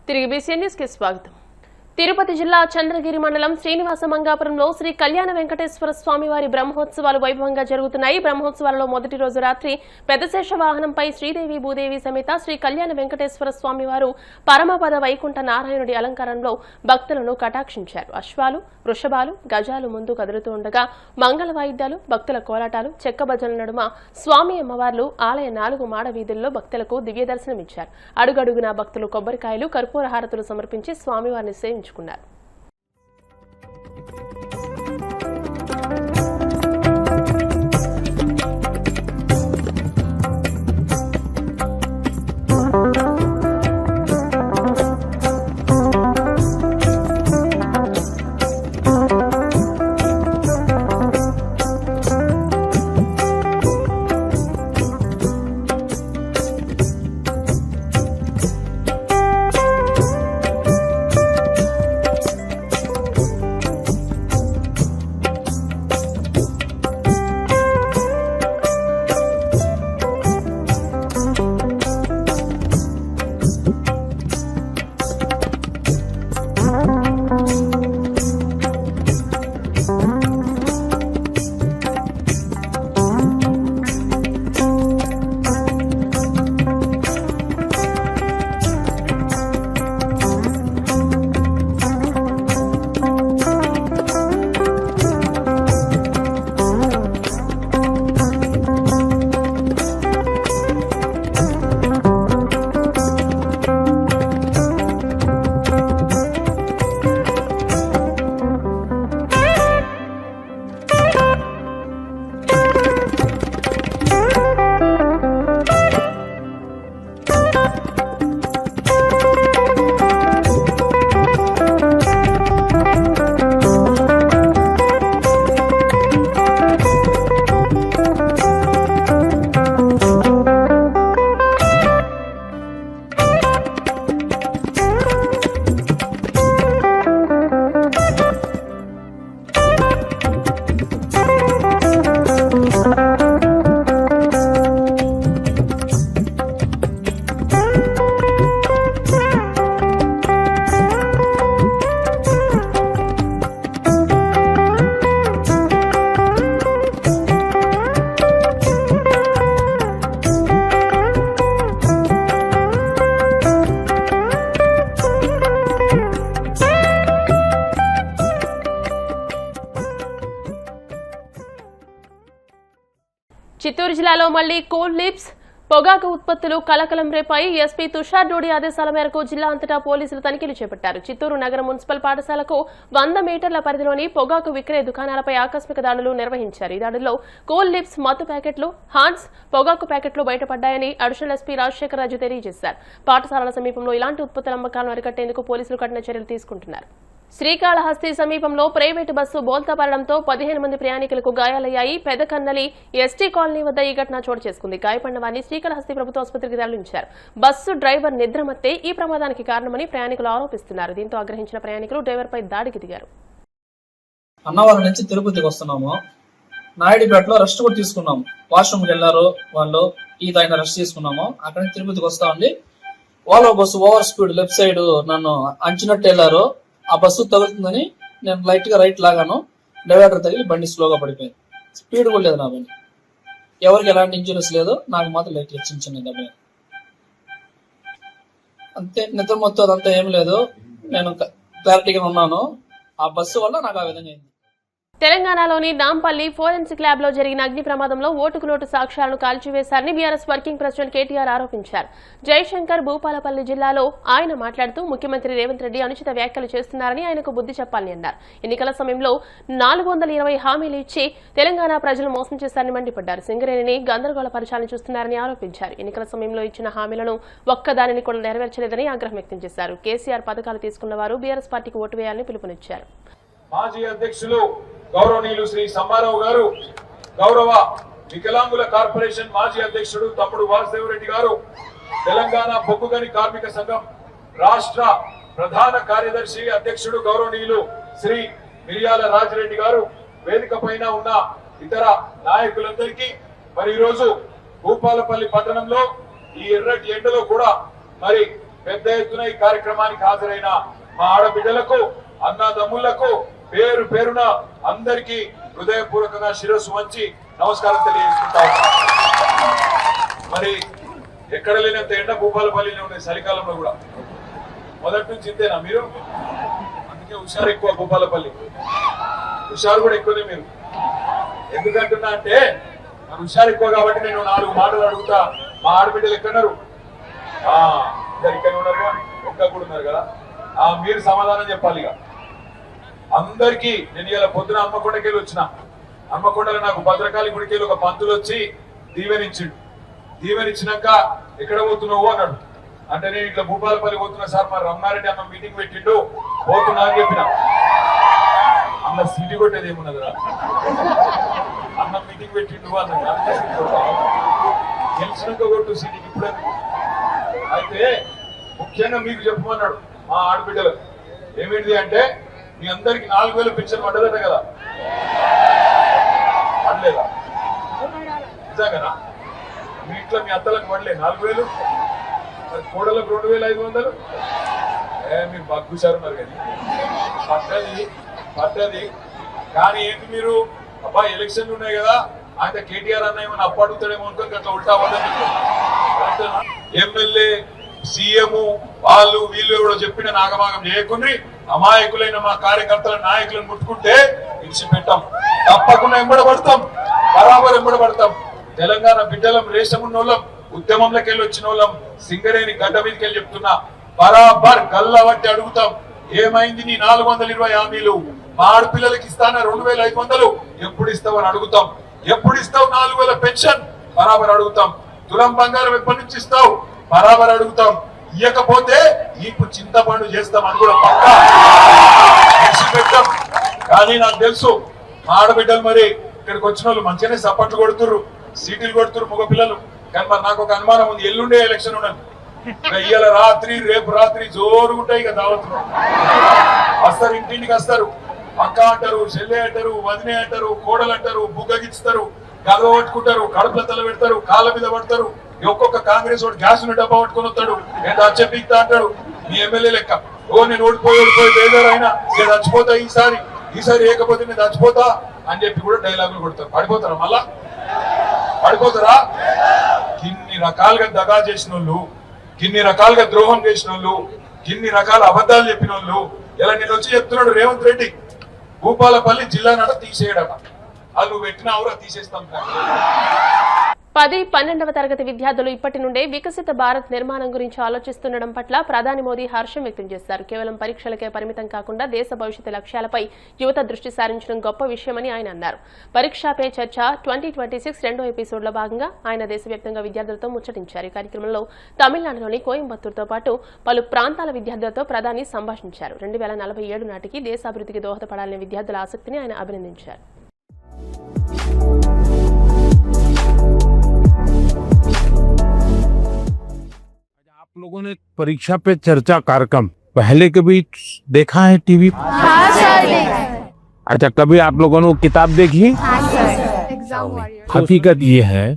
తిరిగి BCN news కి స్వాగతం. తిరుపతి జిల్లా చంద్రగిరి మండలం శ్రీనివాస మంగాపురంలో శ్రీ కళ్యాణ వెంకటేశ్వర స్వామివారి బ్రహ్మోత్సవాలు వైభవంగా జరుగుతున్నాయి. బ్రహ్మోత్సవాలలో మొదటి రోజు రాత్రి పెద్దశేష వాహనంపై శ్రీదేవి భూదేవి సమేత శ్రీ కళ్యాణ వెంకటేశ్వర స్వామివారు పరమపద వైకుంఠ నారాయణుడి అలంకారంలో భక్తులను కటాక్షించారు. అశ్వాలు, వృషభాలు, గజాలు ముందు కదులుతూ ఉండగా మంగళ వాయిద్యాలు, భక్తుల కోలాటాలు, చెక్క భజనల నడుమ స్వామి అమ్మవార్లు ఆలయ 4 మాడ వీధుల్లో భక్తులకు దివ్య దర్శనమిచ్చారు. అడుగడుగునా భక్తులు కొబ్బరికాయలు, కర్పూర హారతులు సమర్పించి స్వామివారిని సేవించుకున్నారు. చిత్తూరు జిల్లాలో మళ్లీ కూల్ లిప్స్ పొగాకు ఉత్పత్తులు కలకలం రేపాయి. ఎస్పీ తుషార్ డోడి ఆదేశాల మేరకు జిల్లా అంతటా పోలీసులు తనిఖీలు చేపట్టారు. చిత్తూరు నగర మున్సిపల్ పాఠశాలకు 100 మీటర్ల పరిధిలోని పొగాకు విక్రయ దుకాణాలపై ఆకస్మిక దాడులు నిర్వహించారు. ఈ దాడుల్లో కూల్ లిప్స్ మత్తు ప్యాకెట్లు, హాన్స్ పొగాకు ప్యాకెట్లు బయటపడ్డాయని అడిషనల్ ఎస్పీ రాజశేఖర్ రాజు తెలియజేశారు. పాఠశాలల సమీపంలో ఇలాంటి ఉత్పత్తుల అమ్మకాలను అరికట్టేందుకు పోలీసులు కఠిన చర్యలు తీసుకుంటున్నారు. శ్రీకాళహస్తి సమీపంలో ప్రైవేటు బస్సు బోల్తా పడడంతో 15 మంది ప్రయాణికులకు గాయాలయ్యాయి. పెదకన్నలి ఎస్టీ కాలనీ వద్ద ఈ ఘటన చోటు చేసుకుంది. గాయపడిన వారిని శ్రీకాళహస్తి ప్రభుత్వ ఆసుపత్రికి తరలించారు. బస్సు డ్రైవర్ నిద్రమత్తే ఈ ప్రమాదానికి కారణమని ప్రయాణికులు ఆరోపిస్తున్నారు. దీంతో ఆగ్రహించిన ప్రయాణికులు డ్రైవర్పై దాడికి దిగారు. అన్నవరం నుంచి తిరుపతికి వస్తున్నాము. నాయుడుపేటలో రెస్ట్ కూడా తీసుకున్నాము. వాష్రూమ్కి వెళ్లారు వాళ్ళు, ఈ తాగిన రెస్ట్ తీసుకున్నాము. అక్కడ నుంచి తిరుపతికి వస్తా ఉంది. ఓలో bus over speed left side నన్ను అంచినట్టు వెళ్లారు. ఆ బస్సు తగులుతుందని నేను లైట్ గా రైట్ లాగాను. డివైడర్ తగిలి బండి స్లోగా పడిపోయింది. స్పీడ్ కూడా లేదు నా బండి. ఎవరికి ఎలాంటి ఇంజురీస్ లేదు, నాకు మాత్రం లైట్ చిన్న చిన్న దెబ్బ. అంతే, నిద్ర మొత్తం అదంతా ఏం లేదు. నేను క్లారిటీగా ఉన్నాను. ఆ బస్సు వల్ల నాకు ఆ విధంగా అయింది. తెలంగాణలోని నాంపల్లి ఫోరెన్సిక్ ల్యాబ్ లో జరిగిన అగ్ని ప్రమాదంలో ఓటుకు నోటు సాక్ష్యాలను కాల్చివేశారని బీఆర్ఎస్ వర్కింగ్ ప్రెసిడెంట్ కేటీఆర్ ఆరోపించారు. జయశంకర్ భూపాలపల్లి జిల్లాలో ఆయన మాట్లాడుతూ ముఖ్యమంత్రి రేవంత్ రెడ్డి అనుచిత వ్యాఖ్యలు చేస్తున్నారని ఆయనకు బుద్ధి చెప్పాలని అన్నారు. ఎన్నికల సమయంలో 420 హామీలు ఇచ్చి తెలంగాణ ప్రజలు మోసం చేశారని మండిపడ్డారు. సింగరేణిని గందరగోళపరచాలని చూస్తున్నారని ఆరోపించారు. ఎన్నికల సమయంలో ఇచ్చిన హామీలను ఒక్కదానిని కూడా నెరవేర్చలేదని ఆగ్రహం వ్యక్తం చేశారు. కేసీఆర్ పథకాలు తీసుకున్న వారు బీఆర్ఎస్ పార్టీకి ఓటు వేయాలని పిలుపునిచ్చారు. మాజీ అధ్యక్షులు గౌరవనీయులు శ్రీ సమ్మారావు గారు, గౌరవ వికలాంగుల కార్పొరేషన్ మాజీ అధ్యక్షుడు తమ్ముడు వాసుదేవరెడ్డి గారు, తెలంగాణ బొగ్గుగని కార్మిక సంఘం రాష్ట్ర ప్రధాన కార్యదర్శి అధ్యక్షుడు గౌరవనీయులు శ్రీ మిరియాల రాజిరెడ్డి గారు, వేదిక పైన ఉన్న ఇతర నాయకులందరికీ మరి ఈరోజు భూపాలపల్లి పట్టణంలో ఈ ఎర్రటి ఎండలో కూడా మరి పెద్ద ఎత్తున ఈ కార్యక్రమానికి హాజరైన మా ఆడబిడ్డలకు అన్నదమ్ములకు పేరు పేరున అందరికీ హృదయపూర్వకంగా శిరస్సు వంచి నమస్కారం తెలియజేసుకుంటా ఉన్నాను. మరి ఎక్కడ లేనంత ఎండ భూపాలపల్లిలో ఉండే చలికాలంలో కూడా మొదటి నుంచి ఇంతేనా మీరు? అందుకే హుషారు ఎక్కువ భూపాలపల్లి, హుషారు కూడా ఎక్కువనే మీరు. ఎందుకంటున్నా అంటే మన హుషారు ఎక్కువ కాబట్టి నేను 4 మాటలు అడుగుతా. మా ఆడబిడ్డలు ఎక్కడున్నారు? ఇద్దరు ఇక్కడ ఉన్నారు, ఒక్క కూడా ఉన్నారు కదా. మీరు సమాధానం చెప్పాలి. ఇక అందరికీ నేను ఇలా పొద్దున హన్మకొండకెళ్ళి వచ్చిన. హన్మకొండలో నాకు భద్రకాళి గుడికెళ్ళి ఒక పంతులు వచ్చి దీవెనిచ్చిండు. దీవెనిచ్చినాక ఎక్కడ పోతున్నావు అన్నాడు. అంటే నేను ఇట్లా భూపాలపల్లి పోతున్నా సార్, మరి రమణారెడ్డి అన్న మీటింగ్ పెట్టిండు పోతున్నా అని చెప్పిన. అన్న సీటీ కొట్టేది ఏమున్నదిరా, అన్న మీటింగ్ పెట్టిండు అన్న గెలిచినాక కొట్టు సీటీకి ఇప్పుడు. అయితే ముఖ్యంగా మీకు చెప్పమన్నాడు మా ఆడబిడ్డలు. ఏమిటిది అంటే మీ అందరికి 4000 పెన్షన్ పడ్డదట కదా, పడలేదా? నిజంగానా? మీ ఇంట్లో మీ అత్తలకు పడలే 4000? మరి కోడలకు 2500? మీరు బగ్గుసారు ఉన్నారు కానీ పడ్డది. కానీ ఏంటి మీరు అబ్బా ఎలక్షన్లు ఉన్నాయి కదా, ఆయన కేటీఆర్ అన్న ఏమైనా అప్పు అడుగుతాడేమో అనుకోని అట్లా ఉల్టా పడ్డది. ఎమ్మెల్యే సీఎం వాళ్ళు వీళ్ళు కూడా చెప్పిన నాగమాగం చేయకుండా అమాయకులైన మా కార్యకర్తల నాయకులను ముట్టుకుంటే ఇచ్చిపెట్టాం. తప్పకుండా ఎంబడబడతాం, బరాబర్ ఎంబడబడతాం. తెలంగాణ బిడ్డలం, రేషమున్నోళ్ళం, ఉద్యమంలోకి వెళ్ళి వచ్చిన వాళ్ళం, సింగరేణి గడ్డ మీదకి వెళ్ళి చెప్తున్నా, బరాబర్ గల్లా బట్టి అడుగుతాం. ఏమైంది నీ 420 హామీలు? మా ఆడపిల్లలకి ఇస్తానా 2500? ఎప్పుడు ఇస్తావు అని అడుగుతాం. ఎప్పుడు ఇస్తావు 4000 పెన్షన్? బరాబర్ అడుగుతాం. తులం బంగారం ఎప్పటి నుంచి ఇస్తావు? బరాబర్ అడుగుతాం. ఇయ్యకపోతే నీకు చింతపండు చేస్తాం అని కూడా పక్కా పెట్టాం. కానీ నాకు తెలుసు మా ఆడబిడ్డలు మరి ఇక్కడికి వచ్చిన వాళ్ళు మంచిగానే సపోర్ట్లు కొడుతుర్రు, సీటీలు కొడుతుర్రు మగ పిల్లలు. కానీ మరి నాకు ఒక అనుమానం ఉంది, ఎల్లుండే ఎలక్షన్ ఉన్నది. ఇవాళ రాత్రి రేపు రాత్రి జోరుగా ఉంటాయి ఇక దావతులు. వస్తారు, ఇంటింటికి వస్తారు. అక్క అంటారు, చెల్లె అంటారు, వదినే అంటారు, కోడలు అంటారు, బుగ్గగిస్తారు, గదవ పట్టుకుంటారు, కడుపుల తల పెడతారు, కాళ్ళ మీద పడతారు. ఒక్కొక్క కాంగ్రెస్ వాడు గ్యాస్ డబ్బా పట్టుకొని వస్తాడు, నేను చచ్చిపోతా అంటాడు. మీ ఎమ్మెల్యే లెక్క నేను ఓడిపోయి బేజారు అయినా నేను చచ్చిపోతా, ఈసారి ఏకపోతే నేను చచ్చిపోతా అని చెప్పి కూడా డైలాగులు కొడతారు. పడిపోతారా? మళ్ళా పడిపోతారా? గిన్ని రకాలుగా దగా చేసిన వాళ్ళు, గిన్ని రకాలుగా ద్రోహం చేసిన వాళ్ళు, గిన్ని రకాల అబద్ధాలు చెప్పిన వాళ్ళు ఇలా నేను వచ్చి చెప్తున్నాడు రేవంత్ రెడ్డి భూపాలపల్లి జిల్లా నట తీసేయడట. అది నువ్వు పెట్టిన అవరా తీసేస్తాం. 10, 12వ తరగతి విద్యార్థులు ఇప్పటి నుండే వికసిత భారత్ నిర్మాణం గురించి ఆలోచిస్తుండడం పట్ల ప్రధాని మోదీ హర్షం వ్యక్తం చేశారు. కేవలం పరీక్షలకే పరిమితం కాకుండా దేశ భవిష్యత్తు లక్ష్యాలపై యువత దృష్టి సారించడం గొప్ప విషయమని ఆయన అన్నారు. పరీక్షా పే చర్చ 2026 రెండో ఎపిసోడ్లో భాగంగా ఆయన దేశవ్యాప్తంగా విద్యార్థులతో ముచ్చటించారు. ఈ కార్యక్రమంలో తమిళనాడులోని కోయంబత్తూరుతో పాటు పలు ప్రాంతాల విద్యార్థులతో ప్రధాని సంభాషించారు. 2047 నాటికి దేశాభివృద్ధికి దోహదపడాలనే విద్యార్థుల ఆసక్తిని ఆయన అభినందించారు. आप लोगों ने परीक्षा पे चर्चा कार्यक्रम पहले कभी देखा है टीवी पर? हाँ सर, देखा है। अच्छा, कभी आप लोगों ने वो किताब देखी? हाँ सर, एग्जाम वॉरियर। हकीकत ये है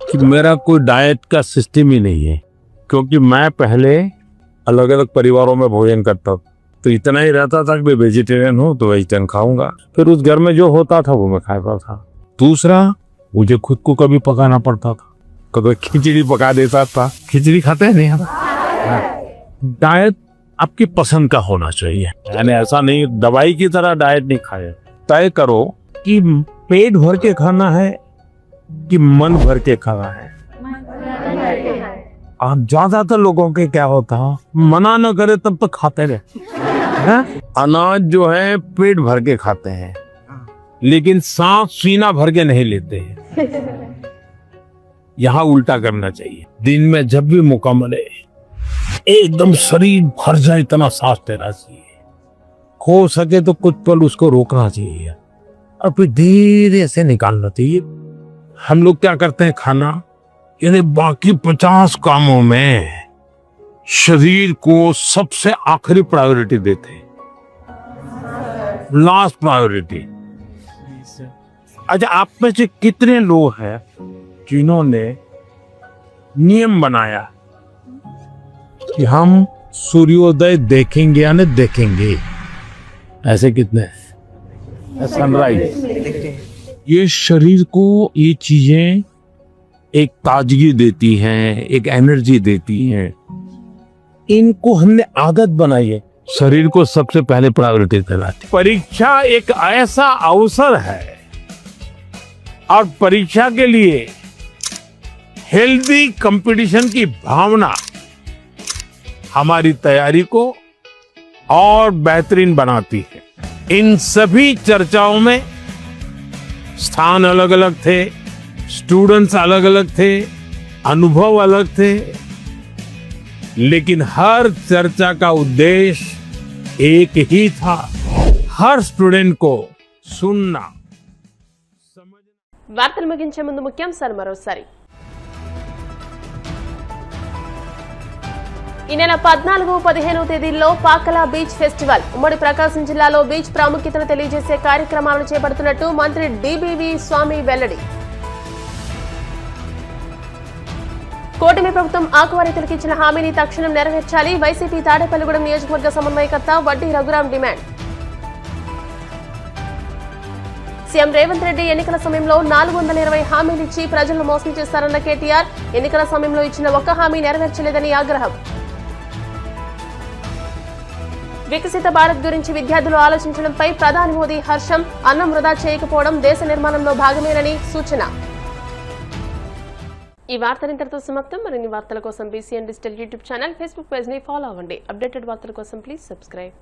कि मेरा कोई डाइट का सिस्टम ही नहीं है, क्योंकि मैं पहले अलग अलग परिवारों में भोजन करता हूँ, तो इतना ही रहता था कि मैं वेजिटेरियन हूँ तो वेजिटेरियन खाऊंगा, फिर उस घर में जो होता था वो मैं खाता था। दूसरा, मुझे खुद को कभी पकाना पड़ता था, कभी खिचड़ी पका देता था। खिचड़ी खाते हैं नहीं हम? डाइट आपकी पसंद का होना चाहिए, यानी ऐसा नहीं दवाई की तरह डाइट नहीं खाए। तय करो कि पेट भर के खाना है कि मन भर के खाना है। आप ज्यादातर लोगों के क्या होता है, मना न करे तब तक खाते रहे। अनाज जो है पेट भर के खाते हैं, लेकिन सांस सीना भर के नहीं लेते हैं। यहाँ उल्टा करना चाहिए। दिन में जब भी मौका मिले एकदम शरीर भर जाए इतना सांस लेना चाहिए। हो सके तो कुछ पल उसको रोकना चाहिए और फिर धीरे से निकालना चाहिए। हम लोग क्या करते हैं, खाना यानी बाकी 50 कामों में शरीर को सबसे आखिरी प्रायोरिटी देते हैं, लास्ट प्रायोरिटी। अच्छा, आप में से कितने लोग हैं जिन्होंने नियम बनाया कि हम सूर्योदय देखेंगे या नहीं देखेंगे। ऐसे कितने सनराइज, ये शरीर को ये चीजें एक ताजगी देती हैं, एक एनर्जी देती हैं। इनको हमने आदत बनाई है, शरीर को सबसे पहले प्रायोरिटी देना। परीक्षा एक ऐसा अवसर है और परीक्षा के लिए हेल्दी कंपटीशन की भावना हमारी तैयारी को और बेहतरीन बनाती है। इन सभी चर्चाओं में स्थान अलग अलग थे, स्टूडेंट्स अलग अलग थे, अनुभव अलग थे, लेकिन हर चर्चा का उद्देश्य एक ही था, हर स्टूडेंट को सुनना। వార్తలు ముగించే ముందు ముఖ్యాంశాలు మరోసారి. ఈ నెల 14-15 తేదీల్లో పాకల బీచ్ ఫెస్టివల్. ఉమ్మడి ప్రకాశం జిల్లాలో బీచ్ ప్రాముఖ్యతను తెలియజేసే కార్యక్రమాలను చేపడుతున్నట్టు మంత్రి డిబివి స్వామి వెల్లడి. కూటమి ప్రభుత్వం ఆక్వా రైతులకు ఇచ్చిన హామీని తక్షణం నెరవేర్చాలి. వైసీపీ తాడేపల్లిగూడెం నియోజకవర్గ సమన్వయకర్త వడ్డీ రఘురాం డిమాండ్. సీఎం రేవంత్ రెడ్డి ఎన్నికల సమయంలో 420 హామీలు ఇచ్చి ప్రజలను మోసం చేస్తారన్న కేటీఆర్. ఎన్నికల సమయంలో ఇచ్చిన ఒక్క హామీ నెరవేర్చలేదని ఆగ్రహం. వికసిత భారత్ గురించి విద్యార్థులు ఆలోచించడంపై ప్రధాని మోదీ హర్షం. అన్నం వృధా చేయకపోవడం దేశ నిర్మాణంలో భాగమేనని సూచన. ఈ వార్తలు ఇంతటితో సమాప్తం. మరిన్ని వార్తల కోసం BCN digital YouTube channel, Facebook page ని ఫాలో అవ్వండి. అప్డేటెడ్ వార్తల కోసం ప్లీజ్ సబ్స్క్రైబ్.